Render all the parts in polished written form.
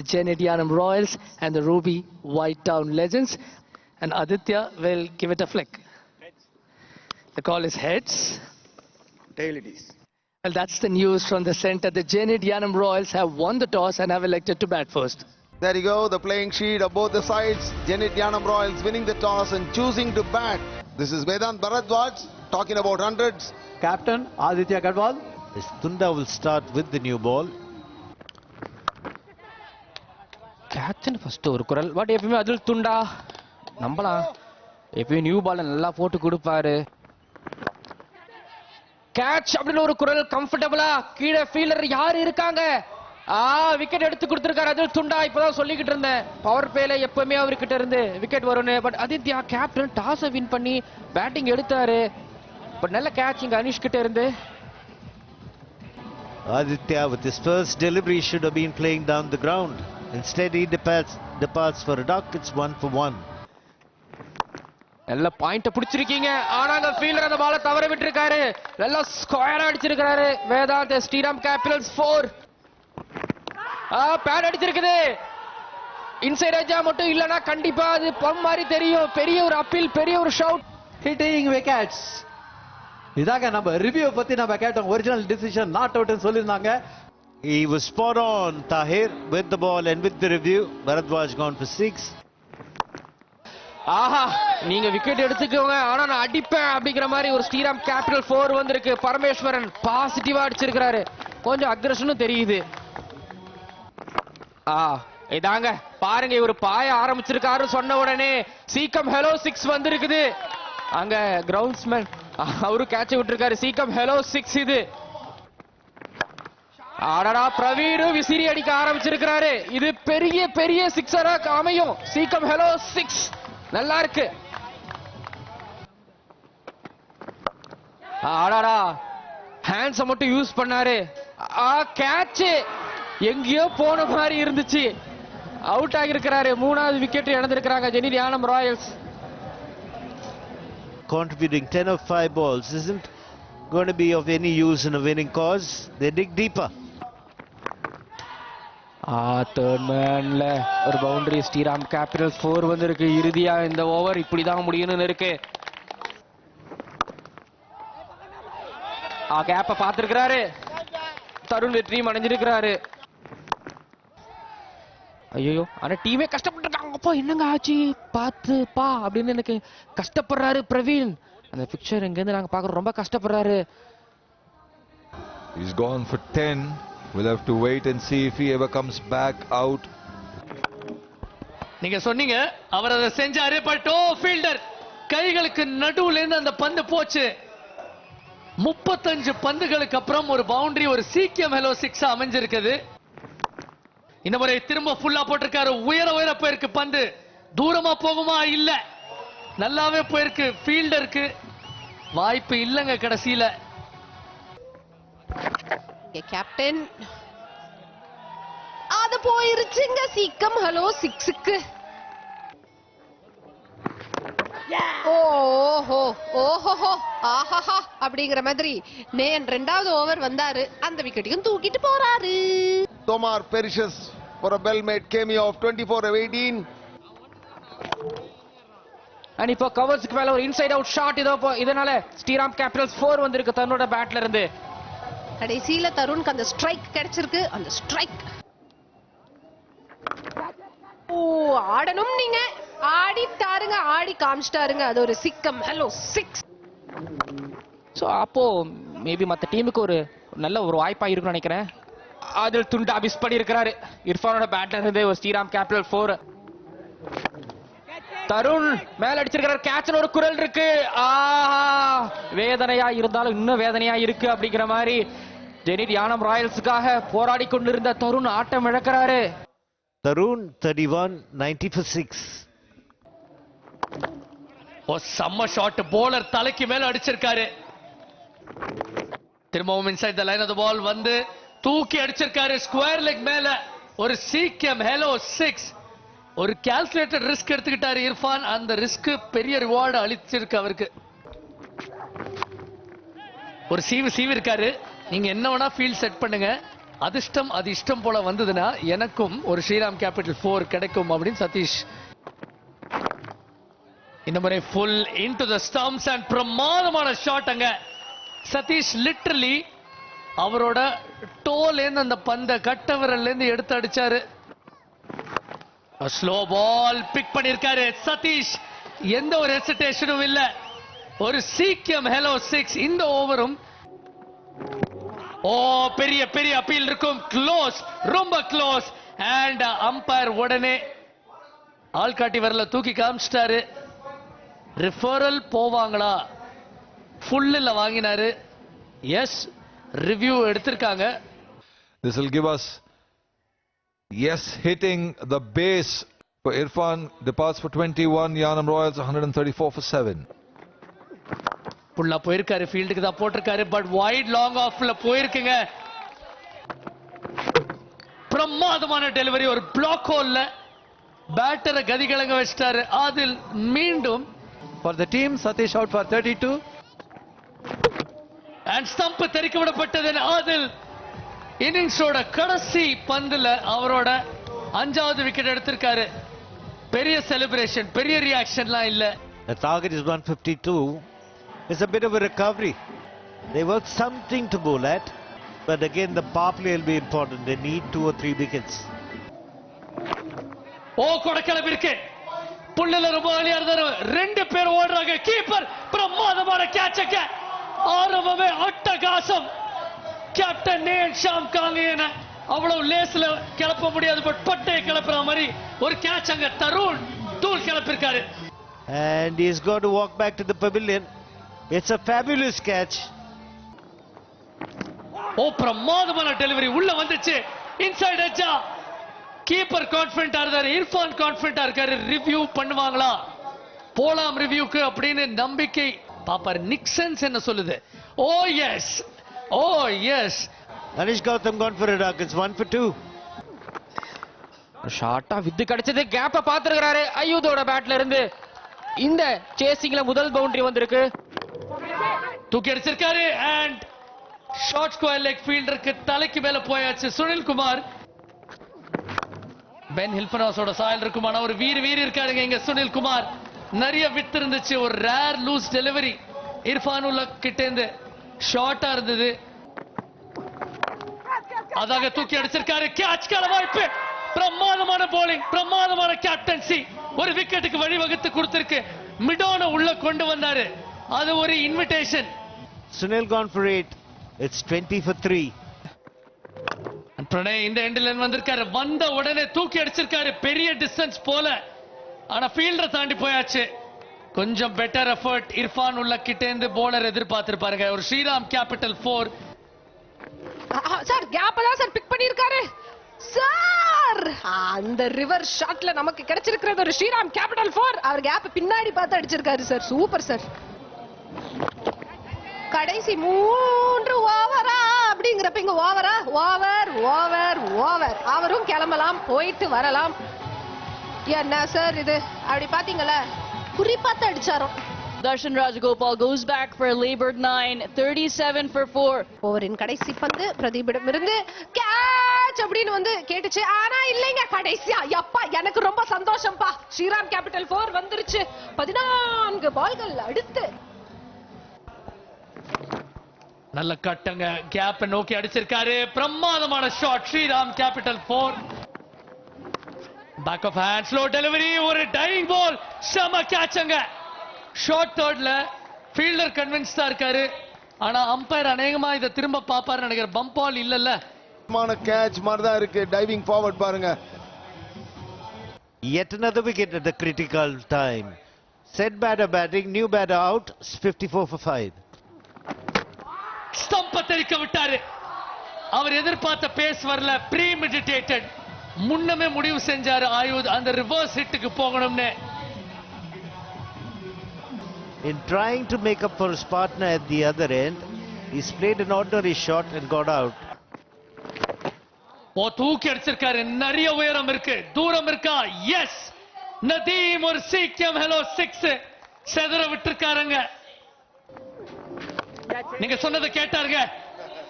the Janet Yanam Royals and the Ruby White Town Legends. And Aditya will give it a flick. The call is heads. Tail it is. Well, that's the news from the center. The Janet Yanam Royals have won the toss and have elected to bat first. There you go, the playing sheet of both the sides. Janet Yanam Royals winning the toss and choosing to bat. This is Vedant Bharadwaj talking about hundreds. Captain Aditya Gadwal. Tunda will start with the new ball. Captain first ஒரு குரல் but எப்பவுமே அதில் துண்டா நம்பலாம். எப்பயும் new ball நல்லா போட்டு கொடுப்பாரு. Catch அப்படின்னு ஒரு குரல் கம்ஃபர்டபுளா கீழே ஃபீல்டர் யாரு இருக்காங்க விக்கெட் எடுத்து கொடுத்திருக்காரு அதில் துண்டா. இப்பதான் சொல்லிக்கிட்டு இருந்தேன் பவர் பிளேல எப்பவுமே அவர்கிட்ட இருந்து விக்கெட் வரும்னு. பட் ஆதித்யா கேப்டன் டாஸை வின் பண்ணி பேட்டிங் எடுத்தாரு. பட் நல்ல கேட்ச் இங்க அனிஷ் கிட்ட இருந்து. Aditya with his first delivery should have been playing down the ground. Instead he departs for a duck. It's 1 for 1. நல்ல பாயிண்ட் பிடிச்சிருக்கீங்க. ஆனாங்க ஃபீல்டர் அந்த பாலை தவற விட்டுருக்காரு. நல்லா ஸ்கொயரா அடிச்சிருக்காரு. வேதாந்த் ஸ்ரீராம் கேபிட்டல்ஸ் 4. பேட் அடிச்சிருக்குது. இன்சைட் எட்ஜா மட்டும் இல்லனா கண்டிப்பா அது பம் மாதிரி தெரியும். பெரிய ஒரு அப்பீல், பெரிய ஒரு ஷவுட். Hitting wickets. இதாங்க நம்ம ரிவ்யூ பத்தி நம்ம கேட்டோம். ஒரிஜினல் டிசிஷன் நாட் அவுட்னு சொல்லிருந்தாங்க. He was spot on, Tahir, with the ball and with the review. Bharadwaj gone for 6. ஆஹா, நீங்க விக்கெட் எடுத்துக்கோங்க ஆனா நான் அடிப்பேன் அப்படிங்கிற மாதிரி ஒரு ஸ்ரீராம் கேபிட்டல் 4 வந்திருக்கு. பரமேஸ்வரன் பாசிட்டிவா அடிச்சிருக்காரு. கொஞ்சம் அக்ரஷனும் தெரியுது. இதாங்க பாருங்க இவர் பாய ஆரம்பிச்சிருக்காரு சொன்ன உடனே சீக்கம் ஹெலோ 6 வந்திருக்குது. அங்க கிரவுண்ட்ஸ்மேன் அவரு கேட்ச் விட்டுருக்காரு. சீக்கம் ஹெலோ 6 இது. ஆடடா பிரவீன் விசிறி அடிக்க ஆரம்பிச்சிருக்கிறாரு. இது பெரிய பெரிய சிக்ஸரா அமையும். சீக்கம் ஹெலோ 6 நல்லா இருக்கு. ஆடடா ஹேண்ட்ஸை மட்டும் யூஸ் பண்ணாரு. கேட்ச் எங்கேயோ போன மாதிரி இருந்துச்சு. அவுட் ஆகியிருக்கிறாரு. 3வது விக்கெட் இழந்திருக்கிறாங்க Zenith Yanam royals. Contributing 10 of 5 balls isn't going to be of any use in a winning cause. They dig deeper. Third மேன்ல ஒரு பவுண்டரி. ஸ்ரீராம் கேபிட்டல் 4 வந்திருக்கு. இறுதியா இந்த ஓவர் இப்படிதான் முடியணும்னு இருக்கு. கேப்ப பார்த்திருக்கிறாரு. தருண் வெற்றியும் அடைஞ்சிருக்கிறாரு. ஐயோ ஆனா டீமே கஷ்டப்பட்டிருக்காங்க. அப்பா என்னங்க ஆச்சு பாத்துப்பா அப்படின்னு எனக்கு கஷ்டப்படுறாரு பிரவீன். அந்த பிக்சர் எங்க இருந்து நாங்க பாக்குறோம். ரொம்ப கஷ்டப்படுறாரு. He's gone for 10. We'll have to wait and see if he ever comes back out. நீங்க சொன்னீங்க அவர் அதை செஞ்சாரு. பட் ஃபீல்டர் கைகளுக்கு நடுவுல இருந்து அந்த பந்து போச்சு. 35 பந்துகளுக்கு அப்புறம் ஒரு பவுண்டரி, ஒரு சீக்கியம் ஹெலோ 6 அமைஞ்சிருக்குது. இந்த முறை திரும்ப ஃபுல்லா போட்டிருக்காரு. உயர போயிருக்கு பந்து. தூரமா போகுமா? இல்ல, நல்லாவே போயிருக்கு. ஃபீல்டருக்கு வாய்ப்பு இல்லங்க கடைசியில. கேப்டன் அது போயிருச்சுங்க. Caecum hello 6க்கு. ஓஹோ ஓஹோ ஆஹா அப்படிங்கிற மாதிரி நேன் 2வது ஓவர் வந்தாரு. அந்த விக்கெட்டையும் தூக்கிட்டு போறாரு. Tomar perishes for a well-made cameo of 24 of 18. And இப்போ கவர்ஸ்க்கு மேல ஒரு இன்சைட் அவுட் ஷாட். இதனால ஸ்ரீராம் கேபிட்டல்ஸ் 4 வந்திருக்கு தன்னோட பேட்ல இருந்து. கடைசியில தருணுக்கு அந்த ஸ்ட்ரைக் கிடைச்சிருக்கு. அந்த ஸ்ட்ரைக் ஆடணும். நீங்க ஆடிட்டாருங்க, ஆடி காமிச்சிட்டாருங்க. அது ஒரு சிக்கம் ஹலோ 6. சோ அப்போ மேபி மத்த டீமுக்கு ஒரு நல்ல ஒரு வாய்ப்பா இருக்கும்னு நினைக்கிறேன். அதில் துண்டா மிஸ் பண்ணி இருக்கிறாரு. இர்ஃபானோட பேட்ல இருந்து ஒரு ஸ்ரீராம் கேபிட்டல் 4. தருண் மேல அடிச்சிருக்கிறார். கேட்ச்ல ஒரு குரல் இருக்கு. வேதனையா இருந்தாலும் இன்னும் வேதனையா இருக்கு அப்படிங்கிற மாதிரி ஜெனித் யானம் ராயல்ஸுக்காக போராடி கொண்டிருந்த தருண் ஆட்டம் இழக்கிறாரு. Tarun 31, 90 for 6. செம்ம ஷாட். போலர் தலைக்கு மேல அடிச்சிருக்காரு. திரும்பவும் inside the line of the ball வந்து தூக்கி அடிச்சிருக்காரு. ஸ்கொயர் லெக் மேல ஒரு சீக்கியம் ஹெலோ 6. ஒரு கால்குலேட்டட் ரிஸ்க் எடுத்துக்கிட்டாரு இர்ஃபான். அந்த ரிஸ்க் பெரிய ரிவார்டு அளிச்சிருக்கு அவருக்கு. ஒரு சீவு இருக்காரு. நீங்க என்ன வேணா ஃபீல்ட் செட் பண்ணுங்க, அதிர்ஷ்டம் அது இஷ்டம் போல வந்ததுன்னா எனக்கும் ஒரு ஸ்ரீராம் கேபிட்டல் 4 கிடைக்கும் அப்படின்னு சதீஷ். இந்த முறை full into the stumps and பிரமாதமான ஷாட். அங்க சதீஷ் லிட்டரலி அவரோட டோல இருந்து அந்த பந்த கட்ட விரல்ல இருந்து எடுத்து அடிச்சாரு. ஸ்லோ பால் பிக் பண்ணிருக்காரு சதீஷ். எந்த ஒரு ஹெசிடேஷனும் இல்ல. ஒரு சீக்கியம் ஹலோ 6 இந்த ஓவரும். ஓ பெரிய பெரிய அப்பீல் இருக்கும். க்ளோஸ், ரொம்ப க்ளோஸ். அண்ட் அம்பயர் உடனே ஆள்காட்டி வரல தூக்கி காமிச்சிட்டாரு. ரிஃபரல் போவாங்களா? ஃபுல்ல வாங்கினாரு. எஸ், ரிவ்யூ எடுத்திருக்காங்க. This will give us yes hitting the base for Irfan. Departs for 21. Yanam Royals 134 for 7. புல்லா போயிருக்காரு, ஃபீல்டுக்கு தான் போட்டிருக்காரு. பட் வைட் லாங் ஆஃப்ல போயிருக்குங்க. பிரமாதமான டெலிவரி. ஒரு பிளாக் ஹோல்ல பேட்டரை கதிகலங்க வச்சிட்டாரு. அதில் மீண்டும் For the team, Satish out for 32. And stump தெறிக்க விடப்பட்டது. அதில் இன்னிங்ஸோட கடைசி பந்துல அவரோட 5வது விக்கெட் எடுத்திருக்காரு. பெரிய செலிப்ரேஷன், பெரிய ரியாக்ஷன்லாம் இல்ல. The target is 152. It's a bit of a recovery. They work something to bowl at, but again the power play will be important. They need 2 or 3 wickets. ஓ கொடக்கிளம்பி இருக்கு. புல்லுல ரொம்ப வழியா இருந்தாரு. 2 பேர் ஓடுறாங்க. கீப்பர் பிரமாதமான கேட்சக்க. ஆரம்பமே அட்டகாசம். கேப்டன் நேன் ஷாம் காங்கேன அவ்வளவு லேஸ்ல கிளப்ப முடியாது. பட் பட்டையை கிளப்புற மாதிரி ஒரு கேட்ச் அங்க தருண் தூள் கிளப்பிருக்காரு. And he's got to walk back to the pavilion. It's a fabulous catch. ஓ பிரமாதமான டெலிவரி உள்ள வந்துச்சு. இன்சைட் எட்ஜா. கீப்பர் கான்ஃபிடென்ட்டா இருந்தாரு. இர்ஃபான் கான்ஃபிடென்ட்டா இருக்காரு. ரிவ்யூ பண்ணுவாங்களா? போலாம் ரிவ்யூக்கு அப்படின்னு நம்பிக்கை பாப்பார். நிக்சன்ஸ் என்ன சொல்லுது? ஓ S, O S. Anish Gautam gone for a duck. It's 1 for 2. ஷார்ட்டா வித்து கிடைச்சது. கேப்ப பாத்துருக்காரு அய்யூதோட பேட்ல இருந்து. இந்த சேசிங்ல முதல் பவுண்டரி வந்திருக்கு. தூக்கி அடிச்சிருக்காரு. அண்ட் ஷார்ட் ஸ்கொயர் லெக் ஃபீல்டருக்கு தலைக்கு மேல போயாச்சு. சுனில் குமார் பென் ஹில்பனாஸோட சாயல் இருக்குமான ஒரு வீர் இருக்காருங்க இங்க. சுனில் குமார் நிறைய வித்து இருந்துச்சு. ஒரு ரேர் லூஸ் டெலிவரி இர்ஃபானுல்ல கிட்ட இருந்து ஷார்ட்டா இருந்தது. அதாக தூக்கி அடிச்சிருக்காரு. கேட்ச்கான வாய்ப்பு. பிரமாதமான bowling, பிரமாதமான கேப்டன்சி. ஒரு விக்கெட்டுக்கு வழிவகுத்து கொடுத்திருக்கு. மிடோன உள்ள கொண்டு வந்தாரு. அது ஒரு invitation. Sunil gone for 8. It's 20 for 3. Pranay இந்த எண்டில் வந்திருக்காரு. வந்த உடனே தூக்கி அடிச்சிருக்காரு. பெரிய டிஸ்டன்ஸ் போல. ஆனா ஃபீல்டர் தாண்டி போயாச்சு. கொஞ்சம் பெட்டர் எஃபர்ட் இர்ஃபான் உள்ள கிட்ட இருந்து போலர் எதிர்பார்த்திருப்பாருங்க. ஒரு ஸ்ரீராம் கேபிட்டல் 4. சார் கேப் தான் சார் பிக் பண்ணிருக்காரு சார். அந்த ரிவர் ஷாட்ல நமக்கு கிடைச்சிருக்கிறது ஒரு ஸ்ரீராம் கேபிட்டல் 4. அவர் கேப் பின்னாடி பார்த்து அடிச்சிருக்காரு சார். Super sir. கடைசி 3 ஓவரா அப்படிங்கிறப்ப இங்க ஓவரா ஓவர் ஓவர் ஓவர். அவரும் கிளம்பலாம், போயிட்டு வரலாம். என்ன சார் இது? அப்படி பாத்தீங்களா? குறிப்பாத்து அடிச்சாரோம். Darshan Rajagopal goes back for a labored 9, 37 for 4. ஓவரின் கடைசி பந்து பிரதீபிடம் இருந்து கேட்ச் அப்படின்னு வந்து கேட்டுச்சு. ஆனா இல்லைங்க, கடைசியா யப்பா எனக்கு ரொம்ப சந்தோஷம்பா. ஸ்ரீராம் கேபிட்டல் 4 வந்துருச்சு. 14 பால்கள் அடுத்து. நல்ல கட்டங்க. கேப் நோக்கி அடிச்சிருக்காரு. பிரமாதமான shot. Sriram capital 4. Back of hand slow delivery. ஒரு டைவிங் பால். செம கேட்ச்ங்க. ஷார்ட் தேர்ட்ல ஃபீல்டர் கன்வின்ஸ்டா இருக்காரு. ஆனா அம்பயர் அநேகமா இதை திரும்ப பாப்பாரு நினைக்கிறேன். பம்ப் பால் இல்லல்ல. கேட்ச் மாதிரி தான் இருக்கு. டைவிங் ஃபார்வர்ட் பாருங்க. Yet another wicket at the critical time. Said batter batting, new batter out. 54 for 5. ஸ்டம்ப தெரிக்க விட்டாரு. அவர் எதிர்பார்த்த பேஸ் வரல. ப்ரீமெடிடேட்டட். முன்னமே முடிவு செஞ்சாரு ஆயுத் அந்த ரிவர்ஸ் ஹிட்டுக்கு போகணும்னு. In trying to make up for his partner at the other end, he's played an ordinary shot and got out. ஓ தூக்கி அடிச்சிருக்காரு. நிறைய உயரம் இருக்கு, தூரம் இருக்கா? எஸ். நதீம் ஒரு சீக்கியம் ஹலோ 6 செதற விட்டுருக்காருங்க. நீங்க சொன்னதை கேட்டாருங்க.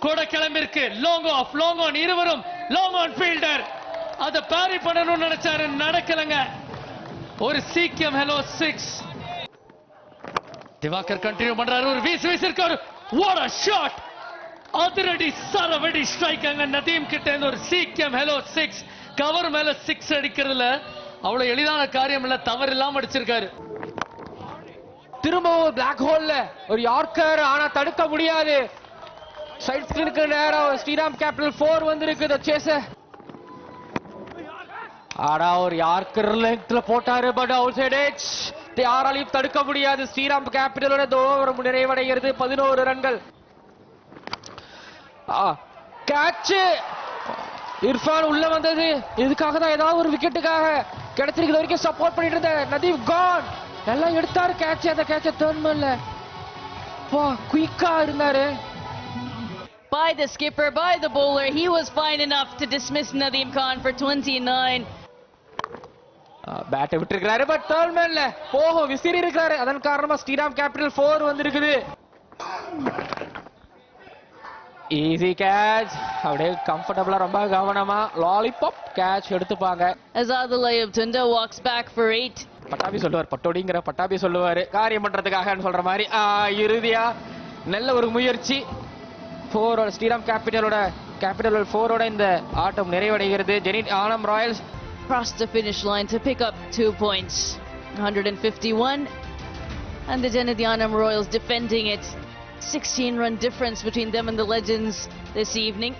கூட கிளம்பிருக்கு. லாங் ஆன் இருவரும் லாங் ஆன் ஃபீல்டர் அத பேரி பண்ணணும்னு நினைச்சாரு, நடக்கலங்க. ஒரு சீக்கியம் ஹலோ 6. திவாகர் கண்டினியூ பண்றாரு. ஒரு வீசிருக்காரு. What a shot! அதிரடி சரவடி ஸ்ட்ரைக் அங்க நதீம் கிட்ட இருந்து. ஒரு சீக்கியம் ஹலோ 6 கவர் மேல 6 அடிக்கிறதுல அவ்வளவு எளிதான காரியம் இல்ல, தவறு இல்லாம அடிச்சிருக்காரு. திரும்பவும் பிளாக் ஹோல்ல ஒரு யார்க்கர், ஆனா தடுக்க முடியாது. சைட் ஸ்கிரீனுக்கு நேரம் ஸ்ரீராம் கேபிட்டல் 4 வந்திருக்கு. சேச ஆனா ஒரு யார்க்கர் லெங்க்ல போட்டாரு, பட் அவுட் சைட் எட்ஜ். யாராலையும் தடுக்க முடியாது. ஸ்ரீராம் கேபிட்டலோட ஓவர் நிறைவடைகிறது 11 ரன்கள். கேட்ச் இர்ஃபான் உள்ள வந்தது. இதுக்காக தான் ஏதாவது ஒரு விக்கெட்டுக்காக கிடைச்சிருக்கிற வரைக்கும் சப்போர்ட் பண்ணிட்டு இருந்த நதீம் கான் நல்லா எடுத்தாரு கேட்ச். அந்த கேட்ச டர்ன் பண்ணல, குயிக்கா இருந்தாரு. By the skipper, by the bowler, he was fine enough to dismiss Nadeem Khan for 29. பேட்டை விட்டுருக்காரு, பட் டர்ன் பண்ணல. விசிறி இருக்காரு. அதன் காரணமா ஸ்ரீராம் கேபிட்டல் 4 வந்திருக்குது. Easy catch. அப்படியே கம்ஃபர்டபுளா ரொம்ப கவனமா லாலிபாப் கேட்ச் எடுத்துப்பாங்க. Azadulayab Tunda walks back for 8. Pattabi சொல்லுவார், பட்டோடிங்கிற பட்டாபி சொல்லுவாரு காரியம் பண்றதுக்காக சொல்ற மாதிரி. இறுதியா நல்ல ஒரு முயற்சி. 4 ஸ்ரீராம் கேபிட்டல் 4 இந்த ஆட்டம் நிறைவடைகிறது. Zenit annum Royals Across the finish line to pick up 2 points. 151. And the Janadyanam Royals defending it. 16-run difference between them and the Legends this evening.